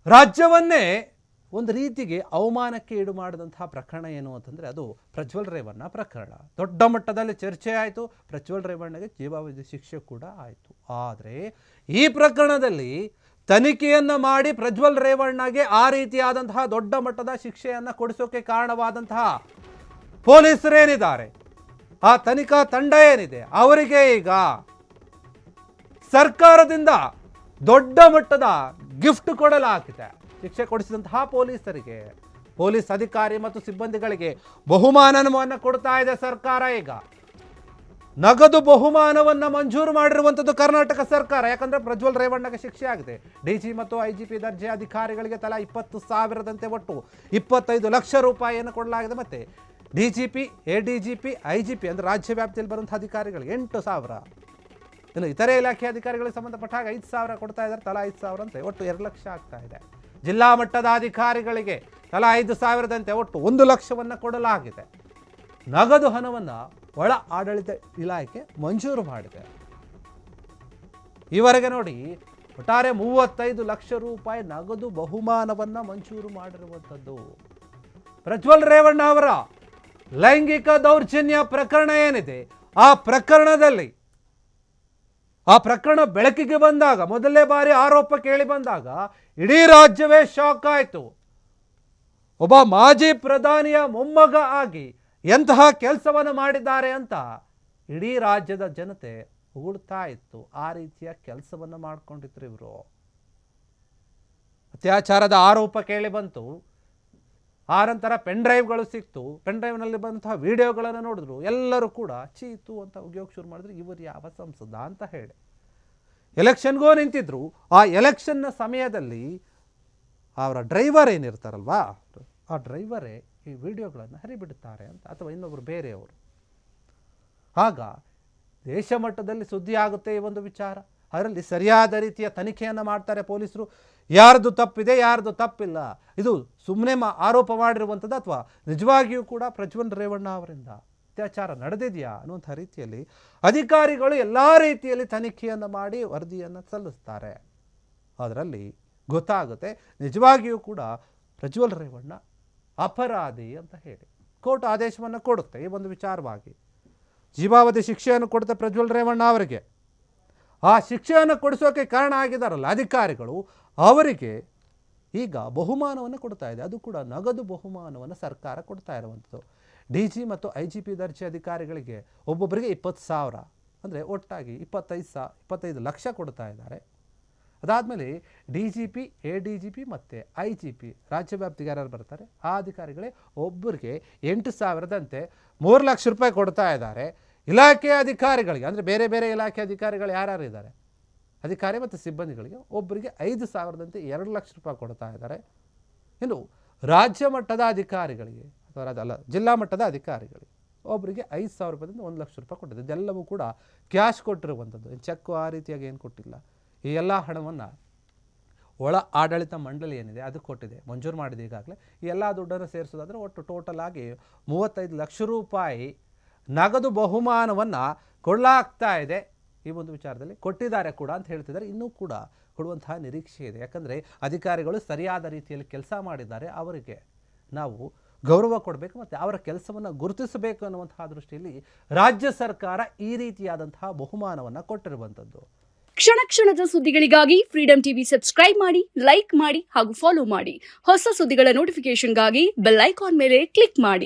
ರಾಜ್ಯವನ್ನೇ ಒಂದು ರೀತಿಗೆ ಅವಮಾನಕ್ಕೆ ಈಡು ಮಾಡಿದಂತಹ ಪ್ರಕರಣ ಏನು ಅಂತಂದರೆ ಅದು ಪ್ರಜ್ವಲ್ ರೇವಣ್ಣ ಪ್ರಕರಣ. ದೊಡ್ಡ ಮಟ್ಟದಲ್ಲಿ ಚರ್ಚೆ ಆಯಿತು. ಪ್ರಜ್ವಲ್ ರೇವಣ್ಣಗೆ ಜೀವಾವಧಿ ಶಿಕ್ಷೆ ಕೂಡ ಆಯಿತು. ಆದರೆ ಈ ಪ್ರಕರಣದಲ್ಲಿ ತನಿಖೆಯನ್ನು ಮಾಡಿ ಪ್ರಜ್ವಲ್ ರೇವಣ್ಣಗೆ ಆ ರೀತಿಯಾದಂತಹ ದೊಡ್ಡ ಮಟ್ಟದ ಶಿಕ್ಷೆಯನ್ನು ಕೊಡಿಸೋಕೆ ಕಾರಣವಾದಂತಹ ಪೊಲೀಸರೇನಿದ್ದಾರೆ, ಆ ತನಿಖಾ ತಂಡ ಏನಿದೆ, ಅವರಿಗೆ ಈಗ ಸರ್ಕಾರದಿಂದ ದೊಡ್ಡ ಮಟ್ಟದ ಗಿಫ್ಟ್ ಕೊಡಲಾಗಿದೆ. ಶಿಕ್ಷೆ ಕೊಡಿಸಿದಂತಹ ಪೊಲೀಸರಿಗೆ, ಪೊಲೀಸ್ ಅಧಿಕಾರಿ ಮತ್ತು ಸಿಬ್ಬಂದಿಗಳಿಗೆ ಬಹುಮಾನವನ್ನು ಕೊಡ್ತಾ ಇದೆ ಸರ್ಕಾರ. ಈಗ ನಗದು ಬಹುಮಾನವನ್ನು ಮಂಜೂರು ಮಾಡಿರುವಂಥದ್ದು ಕರ್ನಾಟಕ ಸರ್ಕಾರ. ಯಾಕಂದರೆ ಪ್ರಜ್ವಲ್ ರೇವಣ್ಣಗೆ ಶಿಕ್ಷೆ ಆಗಿದೆ. ಡಿಜಿ ಮತ್ತು ಐಜಿಪಿ ದರ್ಜೆ ಅಧಿಕಾರಿಗಳಿಗೆ ತಲಾ 20,000ದಂತೆ ಒಟ್ಟು 25 ಲಕ್ಷ ರೂಪಾಯಿಯನ್ನು ಕೊಡಲಾಗಿದೆ. ಮತ್ತು ಡಿಜಿಪಿ, ಎಡಿಜಿಪಿ, ಐಜಿಪಿ ಅಂದರೆ ರಾಜ್ಯ ವ್ಯಾಪ್ತಿಯಲ್ಲಿ ಬರುವಂಥ ಅಧಿಕಾರಿಗಳಿಗೆ 8,000. ಇನ್ನು ಇತರೆ ಇಲಾಖೆ ಅಧಿಕಾರಿಗಳಿಗೆ ಸಂಬಂಧಪಟ್ಟ ಹಾಗೆ 5,000 ಕೊಡ್ತಾ ಇದ್ದಾರೆ. ತಲಾ 5,000 ಅಂತೆ ಒಟ್ಟು 2 ಲಕ್ಷ ಆಗ್ತಾ ಇದೆ. ಜಿಲ್ಲಾ ಮಟ್ಟದ ಅಧಿಕಾರಿಗಳಿಗೆ ತಲಾ 5,000ದಂತೆ ಒಟ್ಟು 1 ಲಕ್ಷವನ್ನು ಕೊಡಲಾಗಿದೆ. ನಗದು ಹಣವನ್ನು ಒಳ ಆಡಳಿತ ಇಲಾಖೆ ಮಂಜೂರು ಮಾಡಿದೆ. ಈವರೆಗೆ ನೋಡಿ ಒಟ್ಟಾರೆ 35 ಲಕ್ಷ ರೂಪಾಯಿ ನಗದು ಬಹುಮಾನವನ್ನು ಮಂಜೂರು ಮಾಡಿರುವಂಥದ್ದು. ಪ್ರಜ್ವಲ್ ರೇವಣ್ಣ ಅವರ ಲೈಂಗಿಕ ದೌರ್ಜನ್ಯ ಪ್ರಕರಣ ಏನಿದೆ, ಆ ಪ್ರಕರಣ ಬೆಳಕಿಗೆ ಬಂದಾಗ, ಮೊದಲನೇ ಬಾರಿ ಆರೋಪ ಕೇಳಿ ಬಂದಾಗ ಇಡೀ ರಾಜ್ಯವೇ ಶಾಕ್ ಆಯಿತು. ಒಬ್ಬ ಮಾಜಿ ಪ್ರಧಾನಿಯ ಮೊಮ್ಮಗ ಆಗಿ ಎಂತಹ ಕೆಲಸವನ್ನು ಮಾಡಿದ್ದಾರೆ ಅಂತ ಇಡೀ ರಾಜ್ಯದ ಜನತೆ ಹೊಗಳ್ತಾ ಇತ್ತು. ಆ ರೀತಿಯ ಕೆಲಸವನ್ನು ಮಾಡ್ಕೊಂಡಿದ್ರು ಇವರು. ಅತ್ಯಾಚಾರದ ಆರೋಪ ಕೇಳಿ ಬಂತು. ಆ ನಂತರ ಪೆನ್ ಡ್ರೈವ್ಗಳು ಸಿಕ್ತು. ಪೆನ್ ಡ್ರೈವ್ನಲ್ಲಿ ಬಂತಹ ವಿಡಿಯೋಗಳನ್ನು ನೋಡಿದ್ರು. ಎಲ್ಲರೂ ಕೂಡ ಚೀತು ಅಂತ ಉಗಿಯೋಕೆ ಶುರು ಮಾಡಿದ್ರು. ಇವರು ಯಾವ ಸಂಸದ ಅಂತ ಹೇಳಿ ಎಲೆಕ್ಷನ್ಗೂ ನಿಂತಿದ್ರು. ಆ ಎಲೆಕ್ಷನ್ನ ಸಮಯದಲ್ಲಿ ಅವರ ಡ್ರೈವರ್ ಏನಿರ್ತಾರಲ್ವಾ, ಆ ಡ್ರೈವರೇ ಈ ವಿಡಿಯೋಗಳನ್ನು ಹರಿಬಿಡುತ್ತಾರೆ ಅಂತ, ಅಥವಾ ಇನ್ನೊಬ್ಬರು ಬೇರೆಯವರು. ಆಗ ದೇಶ ಮಟ್ಟದಲ್ಲಿ ಸುದ್ದಿ ಆಗುತ್ತೆ ಈ ಒಂದು ವಿಚಾರ. ಅದರಲ್ಲಿ ಸರಿಯಾದ ರೀತಿಯ ತನಿಖೆಯನ್ನು ಮಾಡ್ತಾರೆ ಪೊಲೀಸರು. ಯಾರ್ದು ತಪ್ಪಿದೆ, ಯಾರ್ದು ತಪ್ಪಿಲ್ಲ, ಇದು ಸುಮ್ಮನೆ ಆರೋಪ ಮಾಡಿರುವಂಥದ್ದು ಅಥವಾ ನಿಜವಾಗಿಯೂ ಕೂಡ ಪ್ರಜ್ವಲ್ ರೇವಣ್ಣ ಅವರಿಂದ ಅತ್ಯಾಚಾರ ನಡೆದಿದೆಯಾ ಅನ್ನುವಂಥ ರೀತಿಯಲ್ಲಿ ಅಧಿಕಾರಿಗಳು ಎಲ್ಲ ರೀತಿಯಲ್ಲಿ ತನಿಖೆಯನ್ನು ಮಾಡಿ ವರದಿಯನ್ನು ಸಲ್ಲಿಸ್ತಾರೆ. ಅದರಲ್ಲಿ ಗೊತ್ತಾಗುತ್ತೆ ನಿಜವಾಗಿಯೂ ಕೂಡ ಪ್ರಜ್ವಲ್ ರೇವಣ್ಣ ಅಪರಾಧಿ ಅಂತ ಹೇಳಿ. ಕೋರ್ಟ್ ಆದೇಶವನ್ನು ಕೊಡುತ್ತೆ ಈ ಒಂದು ವಿಚಾರವಾಗಿ. ಜೀವಾವಧಿ ಶಿಕ್ಷೆಯನ್ನು ಕೊಡುತ್ತೆ ಪ್ರಜ್ವಲ್ ರೇವಣ್ಣ ಅವರಿಗೆ. ಆ ಶಿಕ್ಷೆಯನ್ನು ಕೊಡಿಸೋಕೆ ಕಾರಣ ಆಗಿದ್ದಾರಲ್ಲ ಅಧಿಕಾರಿಗಳು, ಅವರಿಗೆ ಈಗ ಬಹುಮಾನವನ್ನು ಕೊಡ್ತಾ ಇದೆ. ಅದು ಕೂಡ ನಗದು ಬಹುಮಾನವನ್ನು ಸರ್ಕಾರ ಕೊಡ್ತಾ ಇರುವಂಥದ್ದು. ಡಿಜಿ ಮತ್ತು ಐಜಿಪಿ ದರ್ಜೆ ಅಧಿಕಾರಿಗಳಿಗೆ ಒಬ್ಬೊಬ್ಬರಿಗೆ 20,000 ಅಂದರೆ ಒಟ್ಟಾಗಿ 25 ಲಕ್ಷ ಕೊಡ್ತಾ ಇದ್ದಾರೆ. ಅದಾದಮೇಲೆ ಡಿಜಿಪಿ, ಎಡಿಜಿಪಿ ಮತ್ತು ಐಜಿಪಿ ರಾಜ್ಯ ವ್ಯಾಪ್ತಿಗೆ ಯಾರು ಬರ್ತಾರೆ ಆ ಅಧಿಕಾರಿಗಳೇ ಒಬ್ಬರಿಗೆ 8,000ದಂತೆ 3 ಲಕ್ಷ ರೂಪಾಯಿ ಕೊಡ್ತಾ ಇದ್ದಾರೆ. ಇಲಾಖೆಯ ಅಧಿಕಾರಿಗಳಿಗೆ ಅಂದರೆ ಬೇರೆ ಬೇರೆ ಇಲಾಖೆ ಅಧಿಕಾರಿಗಳು ಯಾರ್ಯಾರು ಇದ್ದಾರೆ, ಅಧಿಕಾರಿ ಮತ್ತು ಸಿಬ್ಬಂದಿಗಳಿಗೆ ಒಬ್ಬರಿಗೆ 5,000ದಂತೆ 2 ಲಕ್ಷ ರೂಪಾಯಿ ಕೊಡ್ತಾ ಇದ್ದಾರೆ. ಇನ್ನು ರಾಜ್ಯ ಮಟ್ಟದ ಅಧಿಕಾರಿಗಳಿಗೆ ಅಥವಾ ಜಿಲ್ಲಾ ಮಟ್ಟದ ಅಧಿಕಾರಿಗಳಿಗೆ ಒಬ್ಬರಿಗೆ 5,000 ರೂಪಾಯಿಂದ 1 ಲಕ್ಷ ರೂಪಾಯಿ ಕೊಟ್ಟಿದೆ. ಇದೆಲ್ಲವೂ ಕೂಡ ಕ್ಯಾಶ್ ಕೊಟ್ಟಿರುವಂಥದ್ದು. ಚೆಕ್ಕು ಆ ರೀತಿಯಾಗಿ ಏನು ಕೊಟ್ಟಿಲ್ಲ. ಈ ಎಲ್ಲ ಹಣವನ್ನು ಒಳ ಆಡಳಿತ ಮಂಡಳಿ ಏನಿದೆ ಅದು ಕೊಟ್ಟಿದೆ, ಮಂಜೂರು ಮಾಡಿದೆ ಈಗಾಗಲೇ. ಈ ಎಲ್ಲ ದುಡ್ಡನ್ನು ಸೇರಿಸೋದಾದರೆ ಒಟ್ಟು ಟೋಟಲ್ ಆಗಿ 35 ಲಕ್ಷ ರೂಪಾಯಿ ನಗದು ಬಹುಮಾನವನ್ನು ಕೊಡಲಾಗ್ತಾ ಇದೆ. ಈ ಒಂದು ವಿಚಾರದಲ್ಲಿ ಕೊಟ್ಟಿದ್ದಾರೆ ಕೂಡ ಅಂತ ಹೇಳ್ತಿದ್ದಾರೆ. ಇನ್ನೂ ಕೂಡ ಕೊಡುವಂತಹ ನಿರೀಕ್ಷೆ ಇದೆ. ಯಾಕಂದರೆ ಅಧಿಕಾರಿಗಳು ಸರಿಯಾದ ರೀತಿಯಲ್ಲಿ ಕೆಲಸ ಮಾಡಿದ್ದಾರೆ. ಅವರಿಗೆ ನಾವು ಗೌರವ ಕೊಡಬೇಕು ಮತ್ತು ಅವರ ಕೆಲಸವನ್ನು ಗುರುತಿಸಬೇಕು ಅನ್ನುವಂತಹ ದೃಷ್ಟಿಯಲ್ಲಿ ರಾಜ್ಯ ಸರ್ಕಾರ ಈ ರೀತಿಯಾದಂತಹ ಬಹುಮಾನವನ್ನು ಕೊಟ್ಟಿರುವಂಥದ್ದು. ಕ್ಷಣ ಕ್ಷಣದ ಸುದ್ದಿಗಳಿಗಾಗಿ ಫ್ರೀಡಂ ಟಿವಿ ಸಬ್ಸ್ಕ್ರೈಬ್ ಮಾಡಿ, ಲೈಕ್ ಮಾಡಿ ಹಾಗೂ ಫಾಲೋ ಮಾಡಿ. ಹೊಸ ಸುದ್ದಿಗಳ ನೋಟಿಫಿಕೇಶನ್ಗಾಗಿ ಬೆಲ್ ಐಕಾನ್ ಮೇಲೆ ಕ್ಲಿಕ್ ಮಾಡಿ.